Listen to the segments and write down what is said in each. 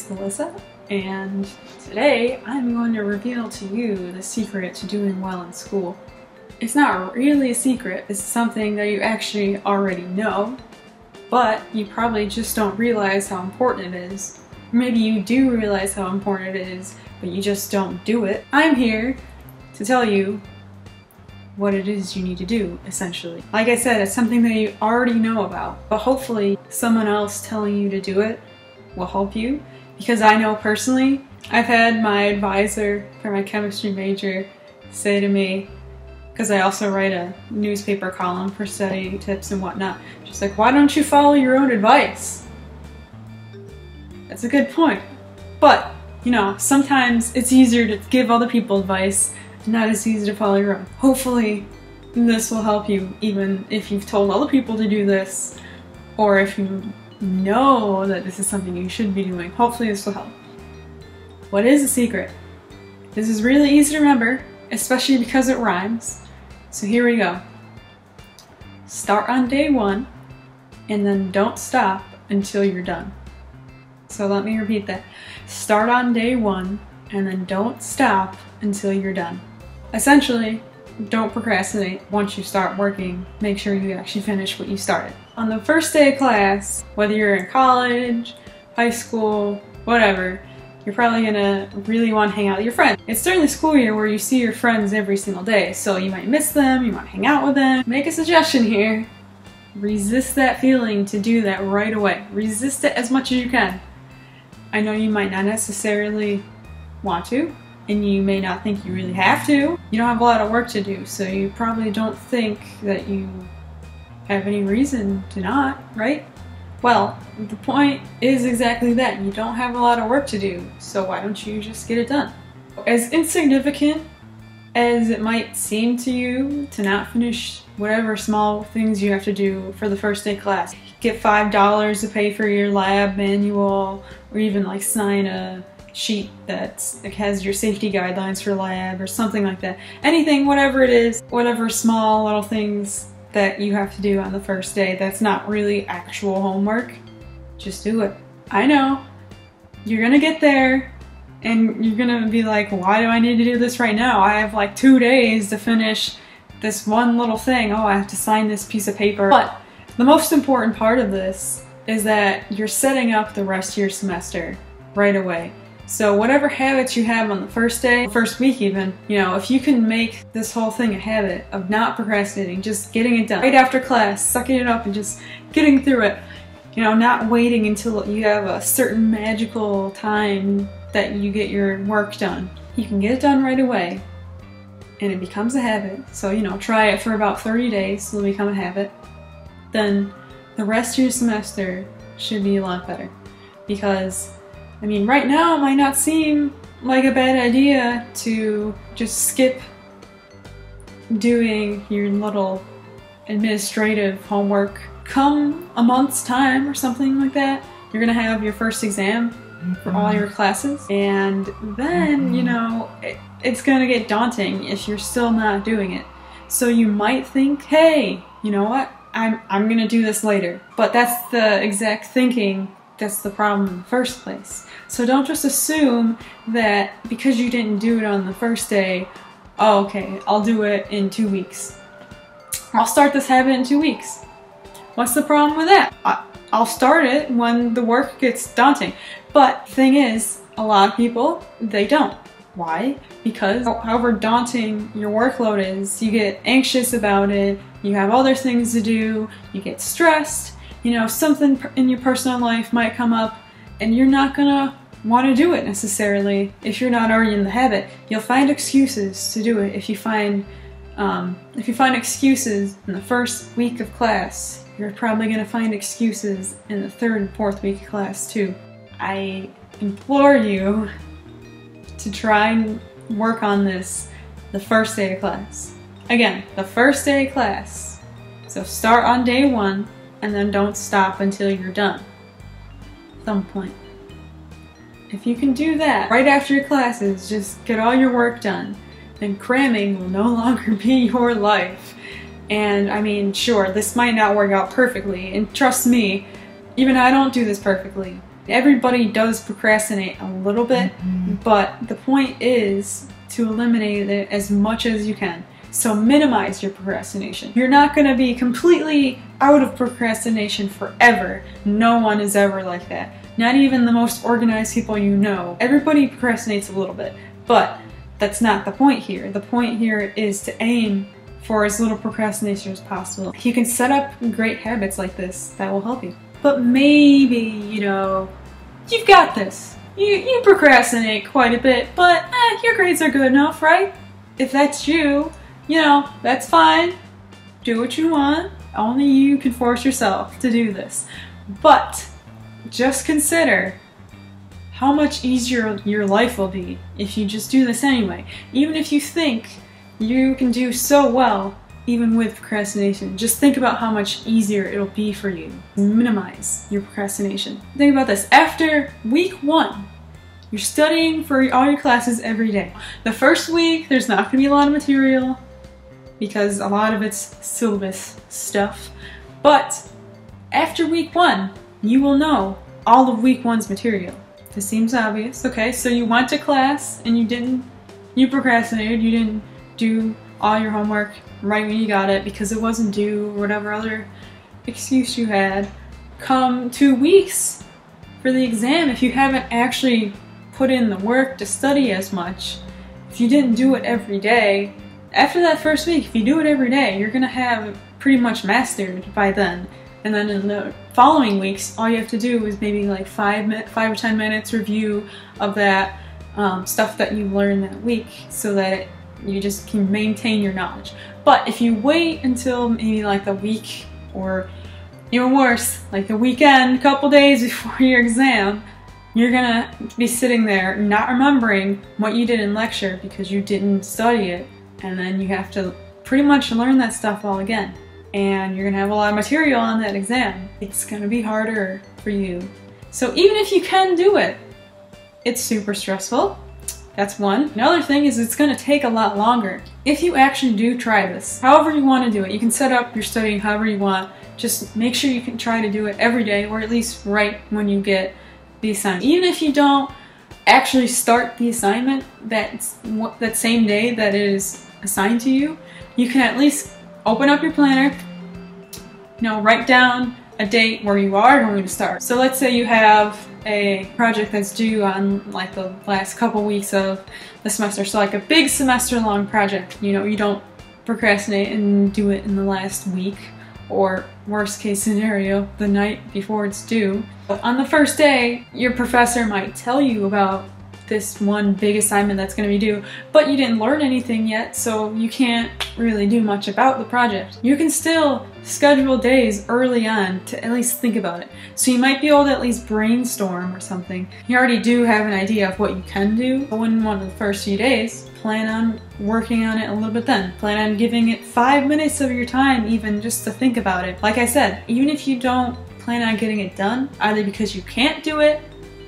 it's Melissa, and today I'm going to reveal to you the secret to doing well in school. It's not really a secret, it's something that you actually already know, but you probably just don't realize how important it is. Maybe you do realize how important it is, but you just don't do it. I'm here to tell you what it is you need to do, essentially. Like I said, it's something that you already know about, but hopefully someone else telling you to do it will help you. Because I know personally, I've had my advisor for my chemistry major say to me, because I also write a newspaper column for study tips and whatnot, she's like, why don't you follow your own advice? That's a good point. But, you know, sometimes it's easier to give other people advice, not as easy to follow your own. Hopefully this will help you, even if you've told other people to do this, or if you know that this is something you should be doing. Hopefully this will help. What is the secret? This is really easy to remember, especially because it rhymes. So here we go. Start on day one, and then don't stop until you're done. So let me repeat that. Start on day one, and then don't stop until you're done. Essentially, don't procrastinate. Once you start working, make sure you actually finish what you started. On the first day of class, whether you're in college, high school, whatever, you're probably gonna really want to hang out with your friends. It's during the school year where you see your friends every single day, so you might miss them, you might hang out with them. Make a suggestion here. Resist that feeling to do that right away. Resist it as much as you can. I know you might not necessarily want to, and you may not think you really have to. You don't have a lot of work to do, so you probably don't think that you have any reason to not, right? Well, the point is exactly that. You don't have a lot of work to do, so why don't you just get it done? As insignificant as it might seem to you to not finish whatever small things you have to do for the first day class, get $5 to pay for your lab manual, or even like sign a sheet that has your safety guidelines for lab or something like that. Anything, whatever it is, whatever small little things that you have to do on the first day that's not really actual homework, just do it. I know, you're gonna get there and you're gonna be like, why do I need to do this right now? I have like 2 days to finish this one little thing. Oh, I have to sign this piece of paper. But the most important part of this is that you're setting up the rest of your semester right away. So whatever habits you have on the first day, first week even, you know, if you can make this whole thing a habit of not procrastinating, just getting it done right after class, sucking it up and just getting through it, you know, not waiting until you have a certain magical time that you get your work done. You can get it done right away and it becomes a habit. So, you know, try it for about 30 days, it'll become a habit. Then the rest of your semester should be a lot better, because I mean, right now it might not seem like a bad idea to just skip doing your little administrative homework. Come a month's time or something like that, you're gonna have your first exam for all your classes, and then, you know, it's gonna get daunting if you're still not doing it. So you might think, hey, you know what, I'm gonna do this later. But that's the exact thinking that's the problem in the first place. So don't just assume that because you didn't do it on the first day, oh, okay, I'll do it in 2 weeks. I'll start this habit in 2 weeks. What's the problem with that? I'll start it when the work gets daunting. But the thing is, a lot of people, they don't. Why? Because however daunting your workload is, you get anxious about it, you have other things to do, you get stressed, you know, something in your personal life might come up and you're not gonna want to do it necessarily if you're not already in the habit. You'll find excuses to do it. If you find excuses in the first week of class, you're probably gonna find excuses in the third and fourth week of class too. I implore you to try and work on this the first day of class. Again, the first day of class. So start on day one, and then don't stop until you're done. At some point. If you can do that right after your classes, just get all your work done, then cramming will no longer be your life. And I mean, sure, this might not work out perfectly, and trust me, even I don't do this perfectly. Everybody does procrastinate a little bit, but the point is to eliminate it as much as you can. So minimize your procrastination. You're not going to be completely out of procrastination forever. No one is ever like that. Not even the most organized people you know. Everybody procrastinates a little bit, but that's not the point here. The point here is to aim for as little procrastination as possible. You can set up great habits like this that will help you. But maybe, you know, you've got this. You procrastinate quite a bit, but your grades are good enough, right? If that's you, you know, that's fine. Do what you want. Only you can force yourself to do this. But just consider how much easier your life will be if you just do this anyway. Even if you think you can do so well, even with procrastination, just think about how much easier it'll be for you. Minimize your procrastination. Think about this. After week 1, you're studying for all your classes every day. The first week, there's not going to be a lot of material because a lot of it's syllabus stuff. But after week 1, you will know all of week 1's material. This seems obvious. Okay, so you went to class and you procrastinated, you didn't do all your homework right when you got it because it wasn't due or whatever other excuse you had. Come 2 weeks for the exam, if you haven't actually put in the work to study as much, if you didn't do it every day, after that first week, if you do it every day, you're gonna have it pretty much mastered by then. And then in the following weeks, all you have to do is maybe like 5 or 10 minutes review of that stuff that you learned that week so that you just can maintain your knowledge. But if you wait until maybe like the week, or even worse, like the weekend, a couple days before your exam, you're gonna be sitting there not remembering what you did in lecture because you didn't study it, and then you have to pretty much learn that stuff all again. And you're gonna have a lot of material on that exam. It's gonna be harder for you. So even if you can do it, it's super stressful. That's one. Another thing is it's gonna take a lot longer. If you actually do try this, however you wanna do it, you can set up your studying however you want. Just make sure you can try to do it every day, or at least right when you get the assignment. Even if you don't actually start the assignment that same day that it is assigned to you, you can at least open up your planner, you know, write down a date where you are going to start. So let's say you have a project that's due on like the last couple weeks of the semester, so like a big semester-long project. You know, you don't procrastinate and do it in the last week, or worst case scenario, the night before it's due. On the first day, your professor might tell you about this one big assignment that's going to be due, but you didn't learn anything yet, so you can't really do much about the project. You can still schedule days early on to at least think about it. So you might be able to at least brainstorm or something. You already do have an idea of what you can do, but in one of the first few days, plan on working on it a little bit then. Plan on giving it 5 minutes of your time even just to think about it. Like I said, even if you don't plan on getting it done, either because you can't do it,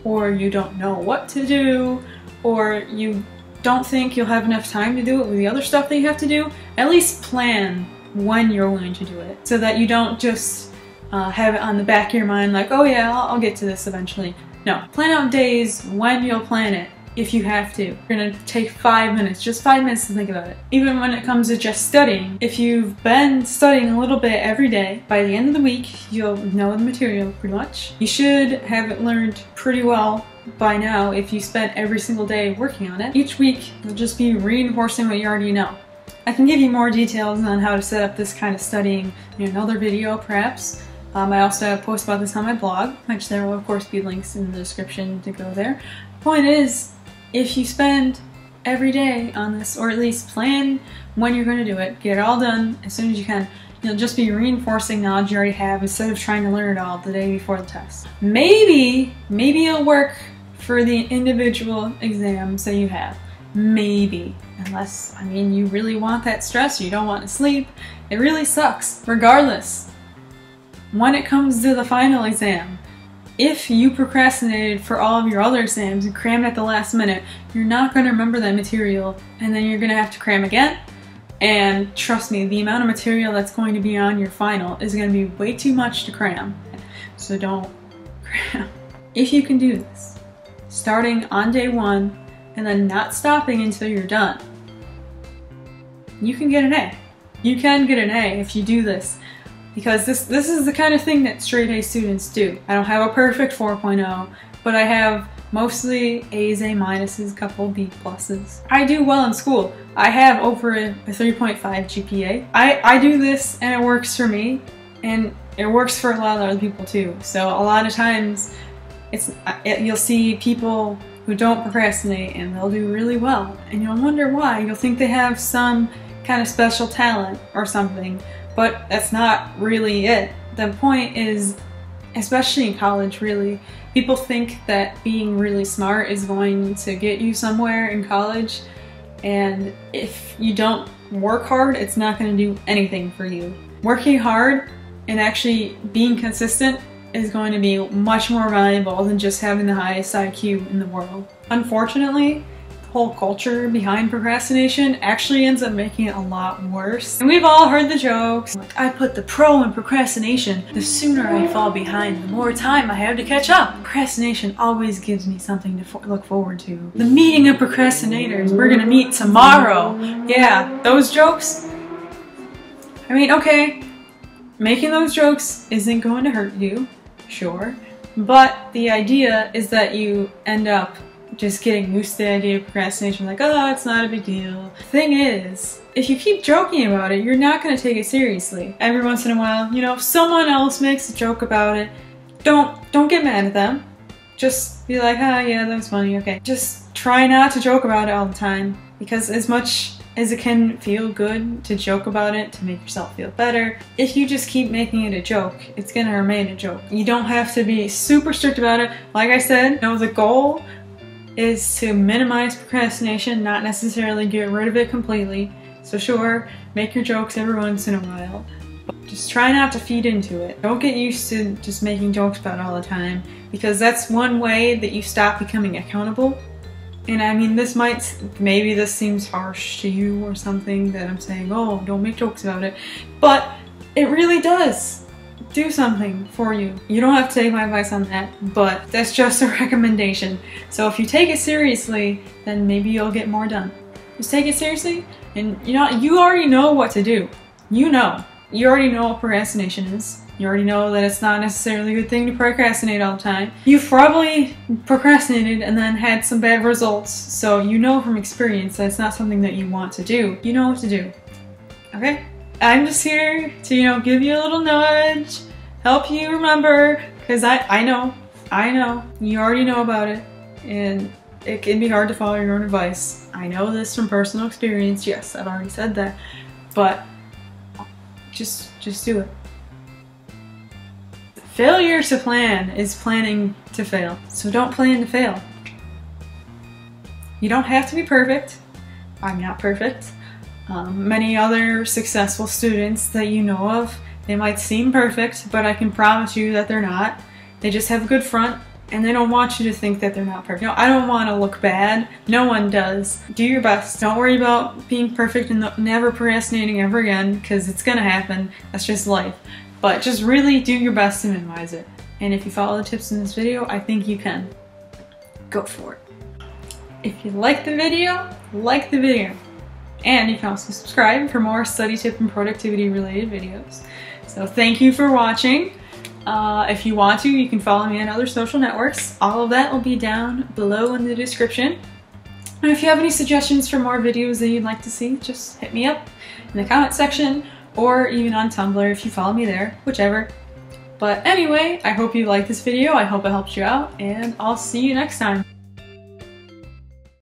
or you don't know what to do, or you don't think you'll have enough time to do it with the other stuff that you have to do, at least plan when you're going to do it, so that you don't just have it on the back of your mind like, oh yeah, I'll get to this eventually. No, plan out days when you'll plan it, if you have to. You're gonna take 5 minutes, just 5 minutes to think about it. Even when it comes to just studying, if you've been studying a little bit every day, by the end of the week, you'll know the material pretty much. You should have it learned pretty well by now if you spent every single day working on it. Each week, you'll just be reinforcing what you already know. I can give you more details on how to set up this kind of studying in another video, perhaps. I also have posts about this on my blog, which there will of course be links in the description to go there. Point is, if you spend every day on this, or at least plan when you're going to do it, get it all done as soon as you can, you'll just be reinforcing knowledge you already have instead of trying to learn it all the day before the test. Maybe it'll work for the individual exams that you have. Maybe. Unless, I mean, you really want that stress, you don't want to sleep. It really sucks. Regardless, when it comes to the final exam, if you procrastinated for all of your other exams and crammed at the last minute, you're not going to remember that material, and then you're going to have to cram again. And trust me, the amount of material that's going to be on your final is going to be way too much to cram. So don't cram. If you can do this, starting on day 1 and then not stopping until you're done, you can get an A. You can get an A if you do this, because this is the kind of thing that straight A students do. I don't have a perfect 4.0, but I have mostly A's, A minuses, couple B pluses. I do well in school. I have over a 3.5 GPA. I do this and it works for me, and it works for a lot of other people too. So a lot of times you'll see people who don't procrastinate and they'll do really well, and you'll wonder why. You'll think they have some kind of special talent or something, but that's not really it. The point is, especially in college really, people think that being really smart is going to get you somewhere in college, and if you don't work hard, it's not going to do anything for you. Working hard and actually being consistent is going to be much more valuable than just having the highest IQ in the world. Unfortunately, the whole culture behind procrastination actually ends up making it a lot worse. And we've all heard the jokes, like, I put the pro in procrastination. The sooner I fall behind, the more time I have to catch up. Procrastination always gives me something to look forward to. The meeting of procrastinators, we're gonna meet tomorrow. Yeah, those jokes. I mean, okay, making those jokes isn't going to hurt you, sure, but the idea is that you end up just getting used to the idea of procrastination, like, oh, it's not a big deal. The thing is, if you keep joking about it, you're not going to take it seriously. Every once in a while, you know, if someone else makes a joke about it, don't get mad at them. Just be like, ah, yeah, that was funny, okay. Just try not to joke about it all the time, because as much as it can feel good to joke about it to make yourself feel better, if you just keep making it a joke, it's going to remain a joke. You don't have to be super strict about it. Like I said, you know, the goal is to minimize procrastination, not necessarily get rid of it completely. So sure, make your jokes every once in a while, but just try not to feed into it. Don't get used to just making jokes about it all the time, because that's one way that you stop becoming accountable. And I mean, maybe this seems harsh to you or something, that I'm saying, oh, don't make jokes about it, but it really does do something for you. You don't have to take my advice on that, but that's just a recommendation. So if you take it seriously, then maybe you'll get more done. Just take it seriously, and you already know what to do. You already know what procrastination is. You already know that it's not necessarily a good thing to procrastinate all the time. You've probably procrastinated and then had some bad results, so you know from experience that it's not something that you want to do. You know what to do, okay? I'm just here to, you know, give you a little nudge, help you remember, because I know, you already know about it, and it can be hard to follow your own advice. I know this from personal experience, yes, I've already said that, but just do it. Failure to plan is planning to fail, so don't plan to fail. You don't have to be perfect. I'm not perfect. Many other successful students that you know of, they might seem perfect, but I can promise you that they're not. They just have a good front, and they don't want you to think that they're not perfect. No, I don't want to look bad. No one does. Do your best. Don't worry about being perfect and never procrastinating ever again, because it's gonna happen. That's just life. But just really do your best to minimize it. And if you follow the tips in this video, I think you can. Go for it. If you like the video, like the video. And you can also subscribe for more study tip and productivity related videos. So thank you for watching. If you want to, you can follow me on other social networks. All of that will be down below in the description. And if you have any suggestions for more videos that you'd like to see, just hit me up in the comment section, or even on Tumblr if you follow me there, whichever. But anyway, I hope you liked this video, I hope it helped you out, and I'll see you next time.